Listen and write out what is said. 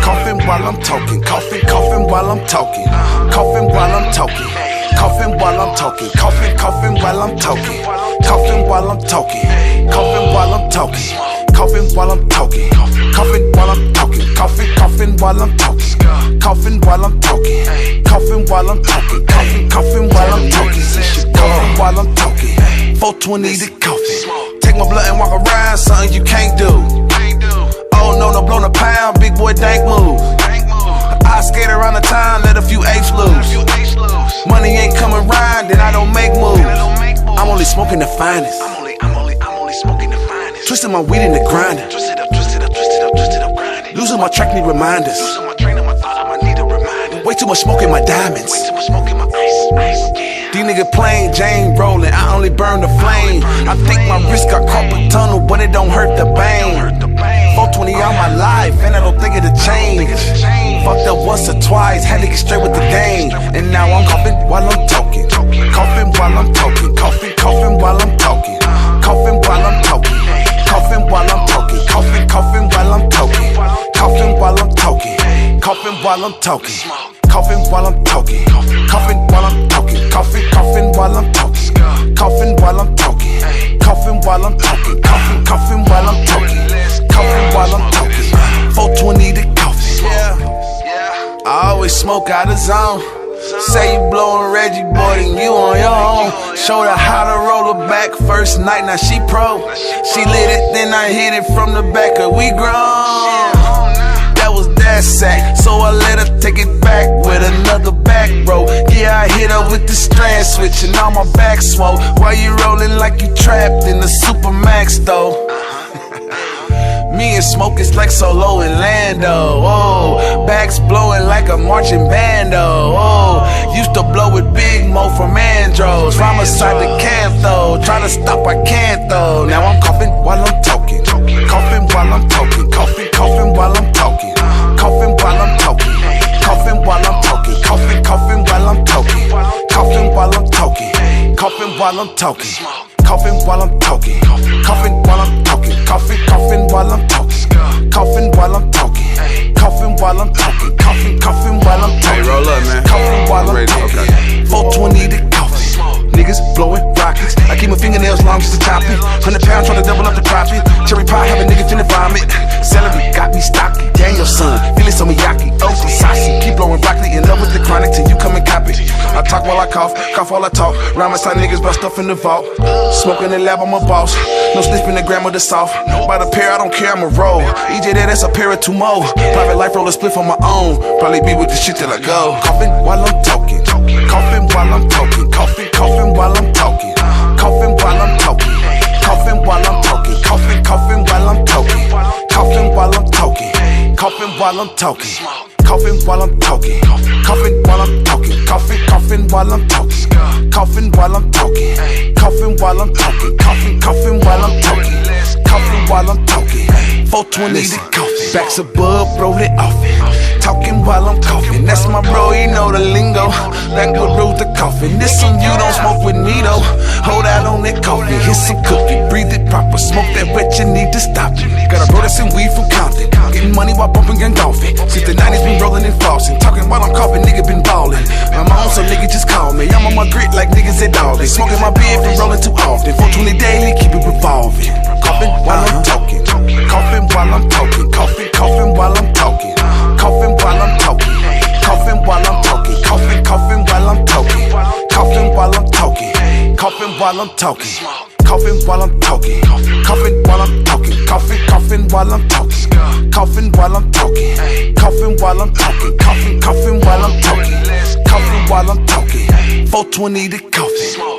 Coughing while I'm talking, coughing while I'm talking, coughing while I'm talking, coughing while I'm talking, coughing while I'm talking, coughing while I'm talking, coughing while I'm talking, coughing while I'm talking, coughing while I'm talking, coughing while I'm talking, coughing while I'm talking, coughing while I'm talking, coughing while I'm talking, coughing while I'm talking. 420 the coffee. Take my blood and walk around, something you can't do. Oh no, no blown a pound, big boy dank move. I skate around the town, let a few apes loose. Money ain't coming round, then I don't make moves. I'm only smoking the finest. I'm only smoking the finest. Twisting my weed in the grinder. Twist it up, grinding. Losing my track need reminders. Losing my train of my thought, I need a reminder. Way too much smoke in my diamonds. Way too much smoke in my ice. These niggas plain Jane rolling, I only burn the flame. I think my wrist got carpal tunnel, but it don't hurt the bang. 420 all my life, and I don't think it'll change. Fucked up once or twice, had to get straight with the game. And now I'm coughing while I'm talking, coughing while I'm talking, coughing while I'm talking, coughing while I'm talking, coughing while I'm talking, coughing while I'm talking, coughing while I'm talking, coughing while I'm talking, coughing while I'm talking, coughing while I'm talking, coughing while I'm talking, coughing while I'm talking, coughing while I'm talking, coughing while I'm talking, coughing while I'm talking. 420 the coffee. I always smoke out of zone. Say you blowin' Reggie, boy, then you on your own. Showed her how to roll her back first night, now she pro. She lit it, then I hit it from the back, cause we grown. That was that sack, so I let her take it back with another back, bro. Yeah, I hit her with the strand switch and all my back swole. Why you rollin' like you trapped in the Supermax, though? Me and Smoke is like Solo and Lando. Oh, backs blowing like a marching bando. Oh, used to blow with Big Mo from Andros. From aside the Cantho, try to stop I can't though. Now I'm coughing while I'm talking, coughing while I'm talking, coughing while I'm talking, coughing while I'm talking, coughing while I'm talking, coughing while I'm talking, coughing while I'm talking, coughing while I'm talking, coughing while I'm talking, coughing while I'm talking, coughing while I'm talking, coughing while I'm talking, coughing while I'm talking, coughing while I'm talking. Hey, roll up, man. Coughing while I'm talking. 420 the coffee. Niggas blowing rockets. I keep my fingernails long just to top it. 100 pounds trying to double up the profit. Cherry pie have a nigga finna vomit. Celery got me stocky. Daniel son, feeling some Miyaki. Oakley saucy. Keep blowing broccoli. In love with the chronic till you come and cop it. I talk while I cough while I talk. Round my side niggas bust stuff in the vault. Smoking in the lab, I'm a boss. No sniffing the gram of the soft. By the pair, I don't care, I'ma roll. EJ there, that's a pair of two more. Private life, roll a split on my own. Probably be with the shit till I go. Coughing while I'm talking, coughing while I'm talking, coughing while I'm talking, coughing while I'm talking, coughing while I'm talking, coughing while I'm talking, coughing while I'm talking, coughing while I'm talking, coughing while I'm talking, coughing while I'm talking, coughing while I'm talking, coughing while I'm talking, coughing while I'm talking, coughing while I'm talking, coughing while I'm talking. 420 the coffee. Backs above, roll it off it. Talking while I'm coughing. That's my bro, you know the lingo. Backwood rose the coffin. This one you don't smoke with me though. Hold out on that coffee. Hit some cookie, breathe it proper. Smoke that wet, you need to stop it. Got a bro that's in weed from Compton. Getting money while bumping and golfing. Since the 90s been rolling and flossing. Talking while I'm coughing, nigga been ballin'. My mom, so nigga just call me. I'm on my grit like niggas at all. They smoking my beer from rolling too often. 420 daily, keep it revolving. Coughing while I'm talking, coughing while I'm talking, coughing while I'm talking, coughing while I'm talking, coughing while I'm talking, coughing while I'm talking, coughing while I'm talking, coughing while I'm talking, coughing while I'm talking, coughing while I'm talking, coughing while I'm talking, coughing while I'm talking, coughing while I'm talking, coughing while I'm talking, coughing while I'm talking. 420 the coffee.